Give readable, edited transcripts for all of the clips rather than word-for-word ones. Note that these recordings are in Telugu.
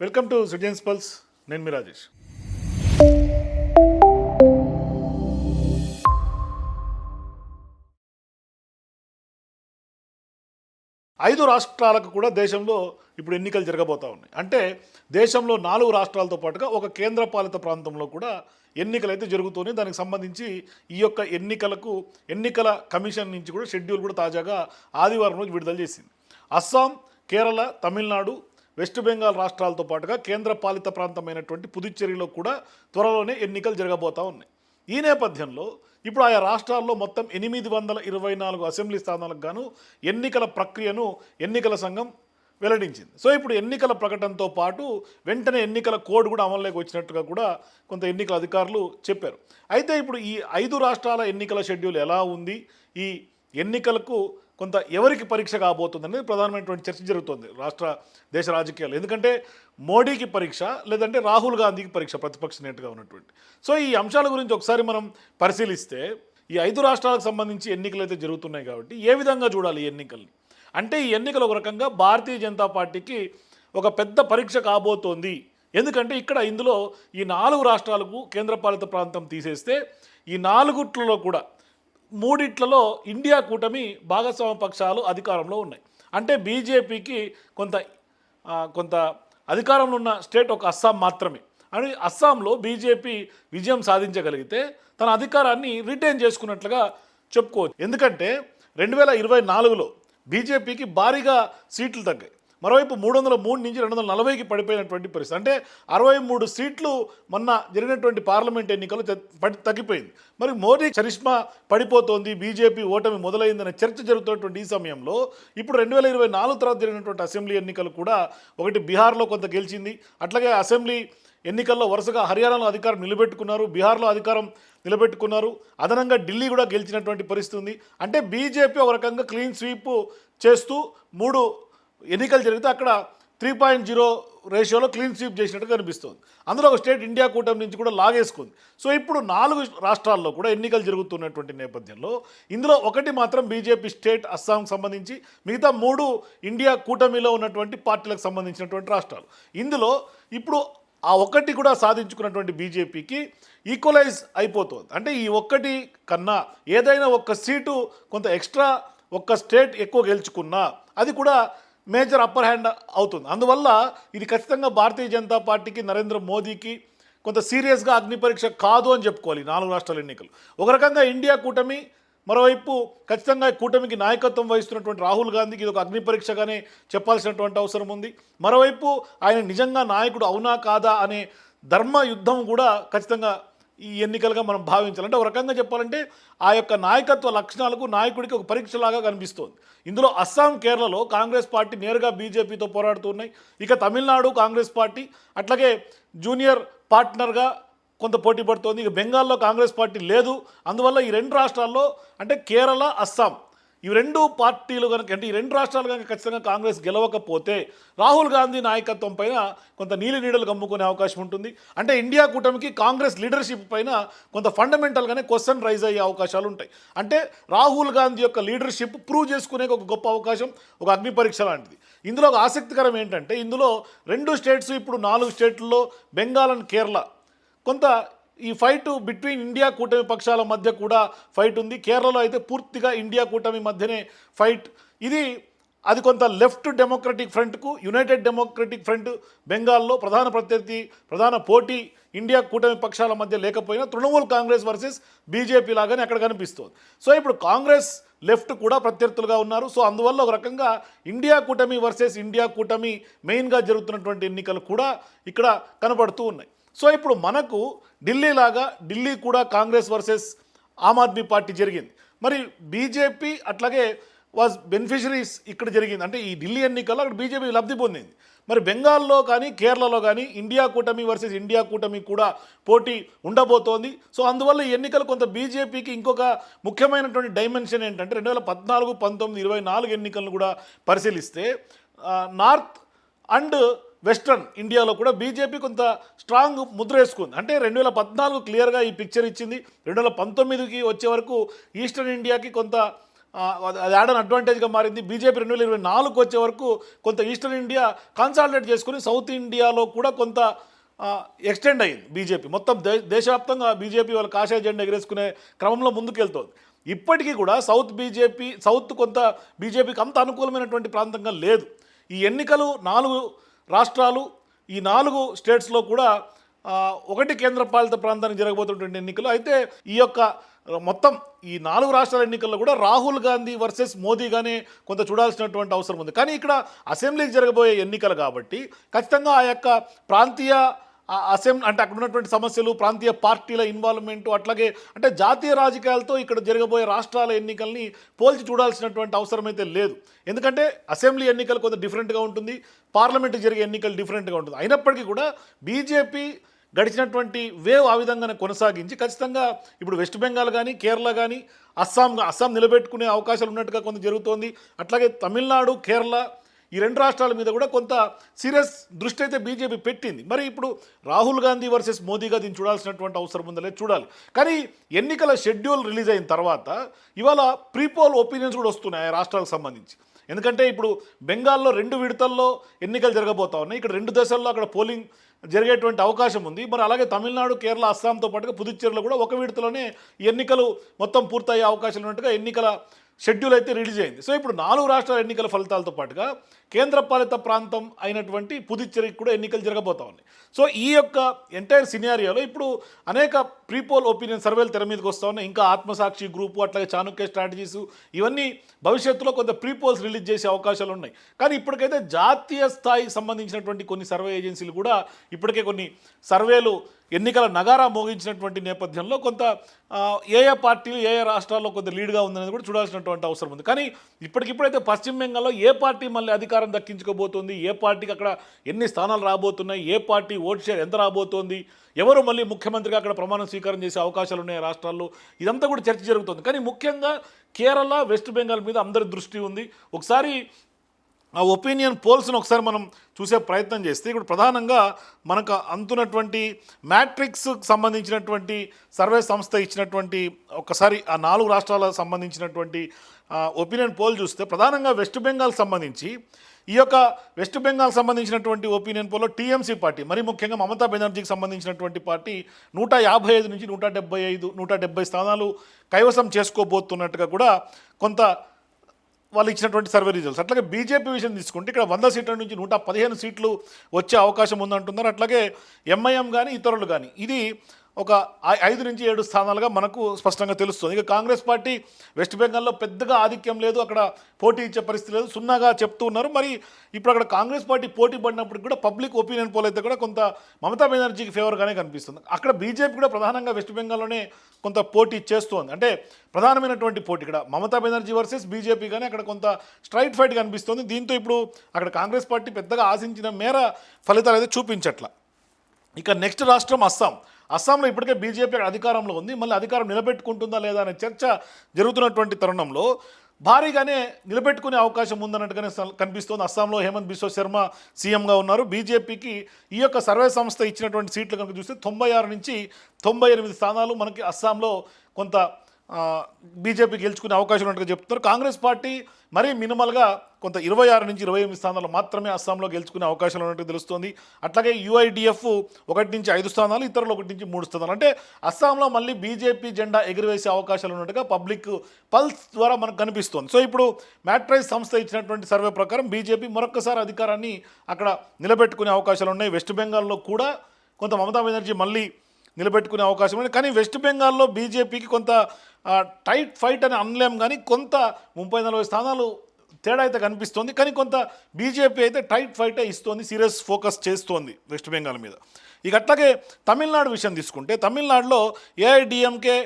Welcome to citizens pulse. నేను మీ రాజేష్. ఐదు రాష్ట్రాలకు కూడా దేశంలో ఇప్పుడు ఎన్నికలు జరగబోతూ ఉన్నాయి. అంటే దేశంలో 4 రాష్ట్రాలతో పాటుగా ఒక కేంద్రపాలిత ప్రాంతంలో కూడా ఎన్నికలు అయితే జరుగుతున్నాయి. దానికి సంబంధించి ఈ యొక్క ఎన్నికల కమిషన్ నుంచి కూడా షెడ్యూల్ కూడా తాజాగా ఆదివారం రోజు విడుదల చేసింది. అస్సాం, కేరళ, తమిళనాడు, వెస్ట్ బెంగాల్ రాష్ట్రాలతో పాటుగా కేంద్రపాలిత ప్రాంతమైనటువంటి పుదుచ్చేరిలో కూడా త్వరలోనే ఎన్నికలు జరగబోతూ ఉన్నాయి. ఈ నేపథ్యంలో ఇప్పుడు ఆయా రాష్ట్రాల్లో మొత్తం 824 అసెంబ్లీ స్థానాలకు గాను ఎన్నికల ప్రక్రియను ఎన్నికల సంఘం వెల్లడించింది. సో ఇప్పుడు ఎన్నికల ప్రకటనతో పాటు వెంటనే ఎన్నికల కోడ్ కూడా అమల్లోకి వచ్చినట్టుగా కూడా కొంత ఎన్నికల అధికారులు చెప్పారు. అయితే ఇప్పుడు ఈ 5 రాష్ట్రాల ఎన్నికల షెడ్యూల్ ఎలా ఉంది, ఈ ఎన్నికలకు కొంత ఎవరికి పరీక్ష కాబోతుంది అనేది ప్రధానమైనటువంటి చర్చ జరుగుతుంది దేశ రాజకీయాలు. ఎందుకంటే మోడీకి పరీక్ష, లేదంటే రాహుల్ గాంధీకి పరీక్ష, ప్రతిపక్ష నేతగా ఉన్నటువంటి. సో ఈ అంశాల గురించి ఒకసారి మనం పరిశీలిస్తే ఈ 5 రాష్ట్రాలకు సంబంధించి ఎన్నికలు అయితే జరుగుతున్నాయి కాబట్టి ఏ విధంగా చూడాలి ఈ ఎన్నికల్ని అంటే, ఈ ఎన్నికలు ఒక రకంగా భారతీయ జనతా పార్టీకి ఒక పెద్ద పరీక్ష కాబోతోంది. ఎందుకంటే ఇందులో ఈ 4 రాష్ట్రాలకు కేంద్రపాలిత ప్రాంతం తీసేస్తే ఈ 4 కూడా 3 ఇండియా కూటమి భాగస్వామ్య పక్షాలు అధికారంలో ఉన్నాయి. అంటే బీజేపీకి కొంత అధికారంలో ఉన్న స్టేట్ ఒక అస్సాం మాత్రమే. అని అస్సాంలో బీజేపీ విజయం సాధించగలిగితే తన అధికారాన్ని రిటైన్ చేసుకున్నట్లుగా చెప్పుకోవచ్చు. ఎందుకంటే 2024లో బీజేపీకి భారీగా సీట్లు తగ్గాయి. మరోవైపు 303 నుంచి 240కి పడిపోయినటువంటి పరిస్థితి. అంటే 63 సీట్లు మొన్న జరిగినటువంటి పార్లమెంట్ ఎన్నికలు తగ్గిపోయింది. మరి మోదీ చరిష్మా పడిపోతోంది, బీజేపీ ఓటమి మొదలైందనే చర్చ జరుగుతున్నటువంటి ఈ సమయంలో ఇప్పుడు 2024 తర్వాత జరిగినటువంటి అసెంబ్లీ ఎన్నికలు కూడా ఒకటి బీహార్లో కొంత గెలిచింది. అట్లాగే అసెంబ్లీ ఎన్నికల్లో వరుసగా హర్యానాలో అధికారం నిలబెట్టుకున్నారు, బీహార్లో అధికారం నిలబెట్టుకున్నారు, అదనంగా ఢిల్లీ కూడా గెలిచినటువంటి పరిస్థితి ఉంది. అంటే బీజేపీ ఒక రకంగా క్లీన్ స్వీప్ చేస్తూ 3 ఎన్నికలు జరిగితే అక్కడ 3.0 రేషియోలో క్లీన్ స్వీప్ చేసినట్టు కనిపిస్తుంది. అందులో ఒక స్టేట్ ఇండియా కూటమి నుంచి కూడా లాగేసుకుంది. సో ఇప్పుడు 4 రాష్ట్రాల్లో కూడా ఎన్నికలు జరుగుతున్నటువంటి నేపథ్యంలో ఇందులో ఒకటి మాత్రం బీజేపీ స్టేట్ అస్సాంకి సంబంధించి, మిగతా 3 ఇండియా కూటమిలో ఉన్నటువంటి పార్టీలకు సంబంధించినటువంటి రాష్ట్రాలు. ఇందులో ఇప్పుడు ఆ ఒక్కటి కూడా సాధించుకున్నటువంటి బీజేపీకి ఈక్వలైజ్ అయిపోతుంది. అంటే ఈ ఒక్కటి కన్నా ఏదైనా ఒక్క సీటు కొంత ఎక్స్ట్రా, ఒక్క స్టేట్ ఎక్కువ గెలుచుకున్నా అది కూడా మేజర్ అప్పర్ హ్యాండ్ అవుతుంది. అందువల్ల ఇది ఖచ్చితంగా భారతీయ జనతా పార్టీకి, నరేంద్ర మోదీకి కొంత సీరియస్గా అగ్ని పరీక్ష కాదు అని చెప్పుకోవాలి. 4 రాష్ట్రాల ఎన్నికలు ఒక రకంగా ఇండియా కూటమి, మరోవైపు ఖచ్చితంగా కూటమికి నాయకత్వం వహిస్తున్నటువంటి రాహుల్ గాంధీకి ఇది ఒక అగ్ని పరీక్షగానే చెప్పాల్సినటువంటి అవసరం ఉంది. మరోవైపు ఆయన నిజంగా నాయకుడు అవునా కాదా అనే ధర్మ యుద్ధం కూడా ఖచ్చితంగా ఈ ఎన్నికలుగా మనం భావించాలంటే, ఒక రకంగా చెప్పాలంటే ఆ యొక్క నాయకత్వ లక్షణాలకు నాయకుడికి ఒక పరీక్షలాగా కనిపిస్తోంది. ఇందులో అస్సాం, కేరళలో కాంగ్రెస్ పార్టీ నేరుగా బీజేపీతో పోరాడుతున్నాయి. ఇక తమిళనాడు కాంగ్రెస్ పార్టీ అట్లాగే జూనియర్ పార్ట్నర్గా కొంత పోటీ పడుతోంది. ఇక బెంగాల్లో కాంగ్రెస్ పార్టీ లేదు. అందువల్ల ఈ 2 రాష్ట్రాల్లో అంటే కేరళ, అస్సాం ఈ 2 పార్టీలు కనుక, అంటే ఈ 2 రాష్ట్రాలు కనుక ఖచ్చితంగా కాంగ్రెస్ గెలవకపోతే రాహుల్ గాంధీ నాయకత్వం పైన కొంత నీడలు కమ్ముకునే అవకాశం ఉంటుంది. అంటే ఇండియా కూటమికి కాంగ్రెస్ లీడర్షిప్ పైన కొంత ఫండమెంటల్గానే క్వశ్చన్ రైజ్ అయ్యే అవకాశాలు ఉంటాయి. అంటే రాహుల్ గాంధీ యొక్క లీడర్షిప్ ప్రూవ్ చేసుకునే ఒక గొప్ప అవకాశం, ఒక అగ్ని పరీక్ష లాంటిది. ఇందులో ఒక ఆసక్తికరం ఏంటంటే ఇందులో 2 స్టేట్స్, ఇప్పుడు 4 స్టేట్లలో బెంగాల్ అండ్ కేరళ కొంత ఈ ఫైట్ బిట్వీన్ ఇండియా కూటమి పక్షాల మధ్య కూడా ఫైట్ ఉంది. కేరళలో అయితే పూర్తిగా ఇండియా కూటమి మధ్యనే ఫైట్. అది కొంత లెఫ్ట్ డెమోక్రటిక్ ఫ్రంట్కు, యునైటెడ్ డెమోక్రటిక్ ఫ్రంట్ బెంగాల్లో ప్రధాన పోటీ ఇండియా కూటమి పక్షాల మధ్య లేకపోయినా తృణమూల్ కాంగ్రెస్ వర్సెస్ బీజేపీ లాగానే అక్కడ కనిపిస్తుంది. సో ఇప్పుడు కాంగ్రెస్ లెఫ్ట్ కూడా ప్రత్యర్థులుగా ఉన్నారు. సో అందువల్ల ఒక రకంగా ఇండియా కూటమి వర్సెస్ ఇండియా కూటమి మెయిన్గా జరుగుతున్నటువంటి ఎన్నికలు కూడా ఇక్కడ కనబడుతూ ఉన్నాయి. సో ఇప్పుడు మనకు ఢిల్లీ కూడా కాంగ్రెస్ వర్సెస్ ఆమ్ ఆద్మీ పార్టీ జరిగింది. మరి బీజేపీ అట్లాగే వాజ్ బెనిఫిషరీస్ ఇక్కడ జరిగింది. అంటే ఈ ఢిల్లీ ఎన్నికల్లో అక్కడ బీజేపీ లబ్ధి పొందింది. మరి బెంగాల్లో కానీ కేరళలో కానీ ఇండియా కూటమి వర్సెస్ ఇండియా కూటమి కూడా పోటీ ఉండబోతోంది. సో అందువల్ల ఈ ఎన్నికలు కొంత బీజేపీకి ఇంకొక ముఖ్యమైనటువంటి డైమెన్షన్ ఏంటంటే 2014, 19, 24 ఎన్నికలను కూడా పరిశీలిస్తే నార్త్ అండ్ వెస్ట్రన్ ఇండియాలో కూడా బీజేపీ కొంత స్ట్రాంగ్ ముద్ర వేసుకుంది. అంటే 2014 క్లియర్గా ఈ పిక్చర్ ఇచ్చింది. 2019కి వచ్చే వరకు ఈస్టర్న్ ఇండియాకి కొంత అది యాడ్ అన్ అడ్వాంటేజ్గా మారింది. బీజేపీ 2024 వచ్చే వరకు కొంత ఈస్టర్న్ ఇండియా కన్సాలిడేట్ చేసుకుని సౌత్ ఇండియాలో కూడా కొంత ఎక్స్టెండ్ అయ్యింది బీజేపీ. మొత్తం దేశవ్యాప్తంగా బీజేపీ వాళ్ళ కాషాయ జెండా ఎగరేసుకునే క్రమంలో ముందుకెళ్తోంది. ఇప్పటికీ కూడా సౌత్ కొంత బీజేపీకి అంత అనుకూలమైనటువంటి ప్రాంతంగా లేదు. ఈ ఎన్నికలు 4 రాష్ట్రాలు, ఈ 4 స్టేట్స్లో కూడా ఒకటి కేంద్రపాలిత ప్రాంతానికి జరగబోతున్నటువంటి ఎన్నికలు. అయితే ఈ యొక్క మొత్తం ఈ 4 రాష్ట్రాల ఎన్నికల్లో కూడా రాహుల్ గాంధీ వర్సెస్ మోదీగానే కొంత చూడాల్సినటువంటి అవసరం ఉంది. కానీ ఇక్కడ అసెంబ్లీకి జరగబోయే ఎన్నికలు కాబట్టి ఖచ్చితంగా ఆ యొక్క ప్రాంతీయ అంటే అక్కడ ఉన్నటువంటి సమస్యలు, ప్రాంతీయ పార్టీల ఇన్వాల్వ్మెంటు, అట్లాగే అంటే జాతీయ రాజకీయాలతో ఇక్కడ జరగబోయే రాష్ట్రాల ఎన్నికల్ని పోల్చి చూడాల్సినటువంటి అవసరం అయితే లేదు. ఎందుకంటే అసెంబ్లీ ఎన్నికలు కొంత డిఫరెంట్గా ఉంటుంది, పార్లమెంటు జరిగే ఎన్నికలు డిఫరెంట్గా ఉంటుంది. అయినప్పటికీ కూడా బీజేపీ గడిచినటువంటి వేవ్ ఆ విధంగానే కొనసాగించి ఖచ్చితంగా ఇప్పుడు వెస్ట్ బెంగాల్ కానీ, కేరళ కానీ, అస్సాం నిలబెట్టుకునే అవకాశాలు ఉన్నట్టుగా కొంత జరుగుతోంది. అట్లాగే తమిళనాడు, కేరళ ఈ 2 రాష్ట్రాల మీద కూడా కొంత సీరియస్ దృష్టి అయితే బీజేపీ పెట్టింది. మరి ఇప్పుడు రాహుల్ గాంధీ వర్సెస్ మోదీగా దీన్ని చూడాల్సినటువంటి అవసరం ఉందా లేదు చూడాలి. కానీ ఎన్నికల షెడ్యూల్ రిలీజ్ అయిన తర్వాత ఇవాళ ప్రీపోల్ ఒపీనియన్స్ కూడా వస్తున్నాయి ఆ రాష్ట్రాలకు సంబంధించి. ఎందుకంటే ఇప్పుడు బెంగాల్లో 2 విడతల్లో ఎన్నికలు జరగబోతా ఉన్నాయి. ఇక్కడ 2 దశల్లో అక్కడ పోలింగ్ జరిగేటువంటి అవకాశం ఉంది. మరి అలాగే తమిళనాడు, కేరళ, అస్సాంతో పాటుగా పుదుచ్చేరిలో కూడా ఒక విడతలోనే ఎన్నికలు మొత్తం పూర్తయ్యే అవకాశాలు ఉన్నట్టుగా ఎన్నికల షెడ్యూల్ అయితే రిలీజ్ అయింది. సో ఇప్పుడు 4 రాష్ట్రాల ఎన్నికల ఫలితాలతో పాటుగా కేంద్రపాలిత ప్రాంతం అయినటువంటి పుదుచ్చేరికి కూడా ఎన్నికలు జరగబోతా ఉన్నాయి. సో ఈ యొక్క ఎంటైర్ సినారియోలో ఇప్పుడు అనేక ప్రీపోల్ ఒపీనియన్ సర్వేలు తెర మీదకి వస్తూ ఉన్నాయి. ఇంకా ఆత్మసాక్షి గ్రూపు, అట్లాగే చాణుక్య స్ట్రాటజీస్ ఇవన్నీ భవిష్యత్తులో కొంత ప్రీపోల్స్ రిలీజ్ చేసే అవకాశాలు ఉన్నాయి. కానీ ఇప్పటికైతే జాతీయ స్థాయికి సంబంధించినటువంటి కొన్ని సర్వే ఏజెన్సీలు కూడా ఇప్పటికే కొన్ని సర్వేలు ఎన్నికల నగారా మోగించినటువంటి నేపథ్యంలో కొంత ఏ పార్టీలు ఏ రాష్ట్రాల్లో కొంత లీడ్గా ఉందనేది కూడా చూడాల్సినటువంటి అవసరం ఉంది. కానీ ఇప్పటికిప్పుడైతే పశ్చిమ బెంగాల్లో ఏ పార్టీ మళ్ళీ అధికారం దక్కించుకోబోతోంది, ఏ పార్టీకి అక్కడ ఎన్ని స్థానాలు రాబోతున్నాయి, ఏ పార్టీ ఓట్ షేర్ ఎంత రాబోతోంది, ఎవరు మళ్ళీ ముఖ్యమంత్రిగా అక్కడ ప్రమాణ స్వీకారం చేసే అవకాశాలు ఉన్నాయి రాష్ట్రాల్లో, ఇదంతా కూడా చర్చ జరుగుతుంది. కానీ ముఖ్యంగా కేరళ, వెస్ట్ బెంగాల్ మీద అందరి దృష్టి ఉంది. ఒకసారి ఆ ఒపీనియన్ పోల్స్ను ఒకసారి మనం చూసే ప్రయత్నం చేస్తే ఇప్పుడు ప్రధానంగా మనకు అందుతున్నటువంటి మ్యాట్రిక్స్కి సంబంధించినటువంటి సర్వే సంస్థ ఇచ్చినటువంటి ఒకసారి ఆ 4 రాష్ట్రాలకు సంబంధించినటువంటి ఒపీనియన్ పోల్ చూస్తే ప్రధానంగా వెస్ట్ బెంగాల్ సంబంధించి ఈ యొక్క వెస్ట్ బెంగాల్ సంబంధించినటువంటి ఒపీనియన్ పోల్లో టీఎంసీ పార్టీ, మరి ముఖ్యంగా మమతా బెనర్జీకి సంబంధించినటువంటి పార్టీ 155 నుంచి 170 స్థానాలు కైవసం చేసుకోబోతున్నట్టుగా కూడా కొంత వాళ్ళు ఇచ్చినటువంటి సర్వే రిజల్ట్స్. అట్లాగే బీజేపీ విషయం తీసుకుంటే ఇక్కడ 100 సీట్ల నుంచి 115 సీట్లు వచ్చే అవకాశం ఉందంటున్నారు. అట్లాగే ఎంఐఎం కానీ ఇతరులు కానీ ఇది ఒక 5 నుంచి 7 స్థానాలుగా మనకు స్పష్టంగా తెలుస్తుంది. ఇక కాంగ్రెస్ పార్టీ వెస్ట్ బెంగాల్లో పెద్దగా ఆధిక్యం లేదు, అక్కడ పోటీ ఇచ్చే పరిస్థితి లేదు, 0గా చెప్తూ ఉన్నారు. మరి ఇప్పుడు అక్కడ కాంగ్రెస్ పార్టీ పోటీ పడినప్పటికి కూడా పబ్లిక్ ఒపీనియన్ పోల్ అయితే కూడా కొంత మమతా బెనర్జీకి ఫేవర్గానే కనిపిస్తుంది. అక్కడ బీజేపీ కూడా ప్రధానంగా వెస్ట్ బెంగాల్లోనే కొంత పోటీ చేస్తోంది. అంటే ప్రధానమైనటువంటి పోటీ ఇక్కడ మమతా బెనర్జీ వర్సెస్ బీజేపీ కానీ అక్కడ కొంత స్ట్రైట్ ఫైట్ కనిపిస్తుంది. దీంతో ఇప్పుడు అక్కడ కాంగ్రెస్ పార్టీ పెద్దగా ఆశించిన మేర ఫలితాలు అయితే చూపించట్ల. ఇక నెక్స్ట్ రాష్ట్రం అస్సాంలో ఇప్పటికే బీజేపీ అధికారంలో ఉంది. మళ్ళీ అధికారం నిలబెట్టుకుంటుందా లేదా అనే చర్చ జరుగుతున్నటువంటి తరుణంలో భారీగానే నిలబెట్టుకునే అవకాశం ఉందన్నట్టుగానే కనిపిస్తోంది. అస్సాంలో హేమంత్ బిశ్వ శర్మ సీఎంగా ఉన్నారు. బీజేపీకి ఈ యొక్క సర్వే సంస్థ ఇచ్చినటువంటి సీట్లు కనుక చూస్తే 96 నుంచి 98 స్థానాలు మనకి అస్సాంలో కొంత బీజేపీ గెలుచుకునే అవకాశం ఉన్నట్టుగా చెప్తున్నారు. కాంగ్రెస్ పార్టీ మరీ మినిమల్గా కొంత 26 నుంచి 28 స్థానాలు మాత్రమే అస్సాంలో గెలుచుకునే అవకాశాలు ఉన్నట్టు తెలుస్తోంది. అట్లాగే యూఐడిఎఫ్ 1 నుంచి 5 స్థానాలు, ఇతరులు 1 నుంచి 3 స్థానాలు. అంటే అస్సాంలో మళ్ళీ బీజేపీ జెండా ఎగురవేసే అవకాశాలు ఉన్నట్టుగా పబ్లిక్ పల్స్ ద్వారా మనకు కనిపిస్తోంది. సో ఇప్పుడు మ్యాట్రైజ్ సంస్థ ఇచ్చినటువంటి సర్వే ప్రకారం బీజేపీ మరొకసారి అధికారాన్ని అక్కడ నిలబెట్టుకునే అవకాశాలు ఉన్నాయి. వెస్ట్ బెంగాల్లో కూడా కొంత మమతా బెనర్జీ మళ్ళీ నిలబెట్టుకునే అవకాశం ఉంది. కానీ వెస్ట్ బెంగాల్లో బీజేపీకి కొంత టైట్ ఫైట్ అని అనలేం, కానీ కొంత 30-40 స్థానాలు తేడా అయితే కనిపిస్తోంది. కానీ కొంత బీజేపీ అయితే టైట్ ఫైటే ఇస్తోంది, సీరియస్ ఫోకస్ చేస్తోంది వెస్ట్ బెంగాల్ మీద. ఇక అట్లాగే తమిళనాడు విషయం తీసుకుంటే తమిళనాడులో ఏఐడిఎంకే,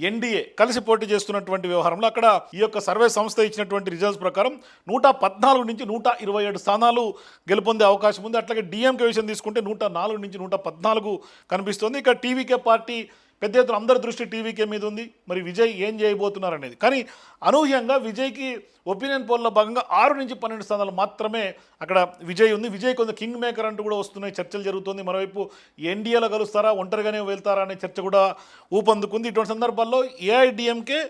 ఎన్డీఏ కలిసి పోటీ చేస్తున్నటువంటి వ్యవహారంలో అక్కడ ఈ యొక్క సర్వే సంస్థ ఇచ్చినటువంటి రిజల్ట్స్ ప్రకారం 114 నుంచి 127 స్థానాలు గెలుపొందే అవకాశం ఉంది. అట్లాగే డిఎంకే విషయం తీసుకుంటే 104 నుంచి 114 కనిపిస్తుంది. ఇక టీవీకే పార్టీ పెద్ద ఎత్తున అందరి దృష్టి టీవీకే మీద ఉంది. మరి విజయ్ ఏం చేయబోతున్నారు అనేది. కానీ అనూహ్యంగా విజయ్కి ఒపీనియన్ పోల్లో భాగంగా 6 నుంచి 12 స్థానాలు మాత్రమే అక్కడ విజయ్ ఉంది. విజయ్ కొంత కింగ్ మేకర్ అంటూ కూడా వస్తున్నాయి, చర్చలు జరుగుతుంది. మరోవైపు ఎన్డీఏలో కలుస్తారా, ఒంటరిగానే వెళ్తారా అనే చర్చ కూడా ఊపందుకుంది. ఇటువంటి సందర్భాల్లో ఏఐడిఎంకే,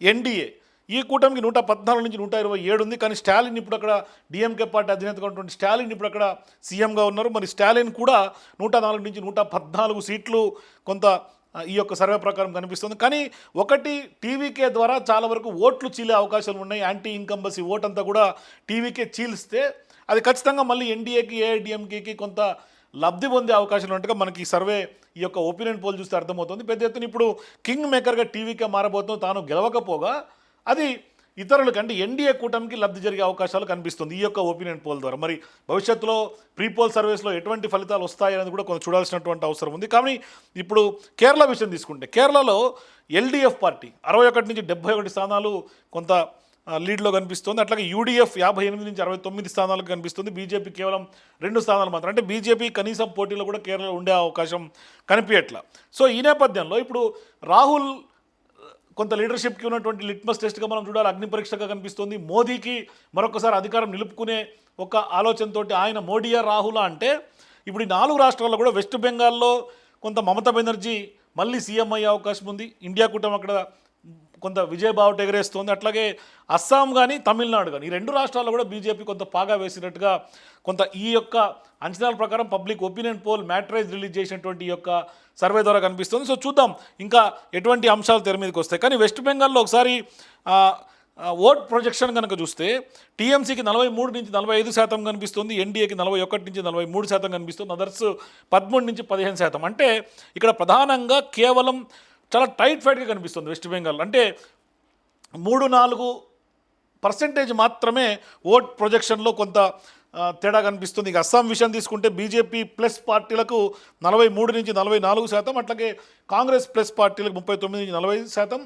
ఎన్డీఏ ఈ కూటమికి 114 నుంచి 127 ఉంది. కానీ స్టాలిన్ ఇప్పుడు అక్కడ డిఎంకే పార్టీ అధినేతగా ఉన్నటువంటి స్టాలిన్ ఇప్పుడు అక్కడ సీఎంగా ఉన్నారు. మరి స్టాలిన్ కూడా 104 నుంచి 114 సీట్లు కొంత ఈ యొక్క సర్వే ప్రకారం కనిపిస్తుంది. కానీ ఒకటి టీవీకే ద్వారా చాలా వరకు ఓట్లు చీలే అవకాశాలు ఉన్నాయి. యాంటీ ఇన్కంబసీ ఓట్ అంతా కూడా టీవీకే చీలిస్తే అది ఖచ్చితంగా మళ్ళీ ఎన్డీఏకి ఏఐడిఎంకేకి కొంత లబ్ధి పొందే అవకాశాలు ఉన్నట్టుగా మనకి ఈ సర్వే ఈ యొక్క ఒపీనియన్ పోల్ చూస్తే అర్థమవుతుంది. పెద్ద ఎత్తున ఇప్పుడు కింగ్ మేకర్గా టీవీకే మారబోతుంది. తాను గెలవకపోగా అది ఇతరులకు అంటే ఎన్డీఏ కూటమికి లబ్ధి జరిగే అవకాశాలు కనిపిస్తుంది ఈ యొక్క ఒపీనియన్ పోల్ ద్వారా. మరి భవిష్యత్తులో ప్రీ పోల్ సర్వేస్లో ఎటువంటి ఫలితాలు వస్తాయనేది కూడా కొంచెం చూడాల్సినటువంటి అవసరం ఉంది. కానీ ఇప్పుడు కేరళ విషయం తీసుకుంటే కేరళలో ఎల్డీఎఫ్ పార్టీ 61 నుంచి 71 స్థానాలు కొంత లీడ్లో కనిపిస్తుంది. అట్లాగే యూడీఎఫ్ 58 నుంచి 69 స్థానాలకు కనిపిస్తుంది. బీజేపీ కేవలం 2 స్థానాలు మాత్రం. అంటే బీజేపీ కనీసం పోటీలో కూడా కేరళలో ఉండే అవకాశం కనిపించట్లా. సో ఈ నేపథ్యంలో ఇప్పుడు రాహుల్ కొంత లీడర్షిప్కి ఉన్నటువంటి లిట్మస్ టెస్ట్గా మనం చూడాలి, అగ్ని పరీక్షగా కనిపిస్తుంది. మోదీకి మరొకసారి అధికారం నిలుపుకునే ఒక ఆలోచనతో ఆయన మోడీయా రాహులా అంటే ఇప్పుడు ఈ 4 రాష్ట్రాల్లో కూడా వెస్ట్ బెంగాల్లో కొంత మమతా బెనర్జీ మళ్ళీ సీఎం అయ్యే అవకాశం ఉంది. ఇండియా కూటమి అక్కడ కొంత విజయబావుట ఎగరేస్తోంది. అట్లాగే అస్సాం కానీ తమిళనాడు కానీ ఈ 2 రాష్ట్రాల్లో కూడా బీజేపీ కొంత పాగా వేసినట్టుగా కొంత ఈ యొక్క అంచనాల ప్రకారం పబ్లిక్ ఒపీనియన్ పోల్ మ్యాట్రైజ్ రిలీజ్ చేసినటువంటి ఈ యొక్క సర్వే ద్వారా కనిపిస్తుంది. సో చూద్దాం ఇంకా ఎటువంటి అంశాలు తెర మీదకి వస్తాయి. కానీ వెస్ట్ బెంగాల్లో ఒకసారి ఓట్ ప్రొజెక్షన్ కనుక చూస్తే టీఎంసీకి 43 నుంచి 45% కనిపిస్తుంది, ఎన్డీఏకి 41 నుంచి 43% కనిపిస్తుంది, అదర్స్ 13 నుంచి 15%. అంటే ఇక్కడ ప్రధానంగా కేవలం చాలా టైట్ ఫైట్గా కనిపిస్తుంది వెస్ట్ బెంగాల్. అంటే 3-4% మాత్రమే ఓట్ ప్రొజెక్షన్లో కొంత తేడా కనిపిస్తుంది. ఇక అస్సాం విషయం తీసుకుంటే బీజేపీ ప్లస్ పార్టీలకు 43 నుంచి 44%, అట్లాగే కాంగ్రెస్ ప్లస్ పార్టీలకు 39 నుంచి 40%,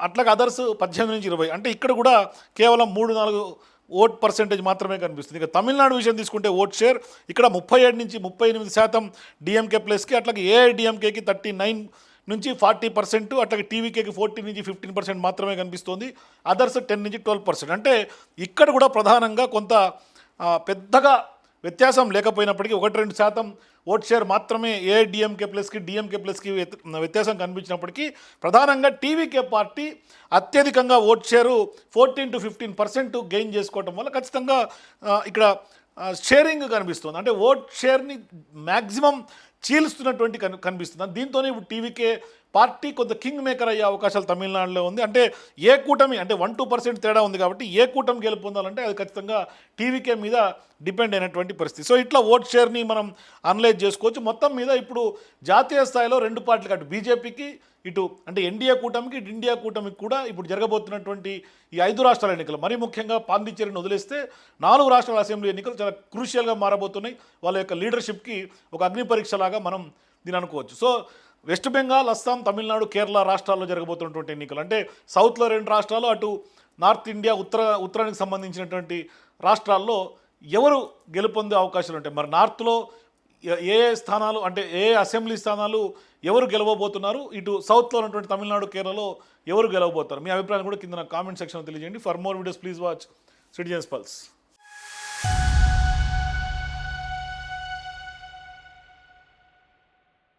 అట్లాగే అదర్స్ 18 నుంచి 20. అంటే ఇక్కడ కూడా కేవలం 3-4 ఓట్ పర్సెంటేజ్ మాత్రమే కనిపిస్తుంది. ఇక తమిళనాడు విషయం తీసుకుంటే ఓట్ షేర్ ఇక్కడ 37 నుంచి 38% డిఎంకే ప్లస్కి, అట్లాగే ఏఐడిఎంకేకి 39 నుంచి 40%, అట్లాగే టీవీకేకి 14 నుంచి 15% మాత్రమే కనిపిస్తుంది, అదర్స్ 10 నుంచి 12%. అంటే ఇక్కడ కూడా ప్రధానంగా కొంత పెద్దగా వ్యత్యాసం లేకపోయినప్పటికీ 1-2% ఓట్ షేర్ మాత్రమే ఏఐడిఎంకే ప్లస్కి డిఎంకే ప్లస్కి వ్యత్యాసం కనిపించినప్పటికీ ప్రధానంగా టీవీకే పార్టీ అత్యధికంగా ఓట్ షేరు 14 to 15% గెయిన్ చేసుకోవటం వల్ల ఖచ్చితంగా ఇక్కడ షేరింగ్ కనిపిస్తుంది. అంటే ఓట్ షేర్ని మ్యాక్సిమం చీలుస్తున్నటువంటి కనిపిస్తుంది. దీంతో ఇప్పుడు టీవీకే పార్టీ కొంత కింగ్ మేకర్ అయ్యే అవకాశాలు తమిళనాడులో ఉంది. అంటే ఏ కూటమి అంటే 1-2% తేడా ఉంది కాబట్టి ఏ కూటమి గెలుపొందాలంటే అది ఖచ్చితంగా టీవీకే మీద డిపెండ్ అయినటువంటి పరిస్థితి. సో ఇట్లా ఓట్ షేర్ని మనం అనలైజ్ చేసుకోవచ్చు. మొత్తం మీద ఇప్పుడు జాతీయ స్థాయిలో 2 పార్టీలు అటు బీజేపీకి ఇటు అంటే ఎన్డీఏ కూటమికి ఇటు ఇండియా కూటమికి కూడా ఇప్పుడు జరగబోతున్నటువంటి ఈ 5 రాష్ట్రాల ఎన్నికలు మరీ ముఖ్యంగా పాండిచ్చేరిని వదిలేస్తే 4 రాష్ట్రాల అసెంబ్లీ ఎన్నికలు చాలా క్రూషియల్గా మారబోతున్నాయి. వాళ్ళ యొక్క లీడర్షిప్కి ఒక అగ్ని పరీక్షలాగా మనం దీన్ని అనుకోవచ్చు. సో వెస్ట్ బెంగాల్, అస్సాం, తమిళనాడు, కేరళ రాష్ట్రాల్లో జరగబోతున్నటువంటి ఎన్నికలు అంటే సౌత్లో 2 రాష్ట్రాలు, అటు నార్త్ ఇండియా ఉత్తరానికి సంబంధించినటువంటి రాష్ట్రాల్లో ఎవరు గెలుపొందే అవకాశాలు ఉంటాయి. మరి నార్త్లో ఏ స్థానాలు అంటే ఏ అసెంబ్లీ స్థానాలు ఎవరు గెలవబోతున్నారు, ఇటు సౌత్లో ఉన్నటువంటి తమిళనాడు, కేరళలో ఎవరు గెలవబోతారు? మీ అభిప్రాయం కూడా కింద కామెంట్ సెక్షన్లో తెలియజేయండి. For more videos please watch citizens pulse.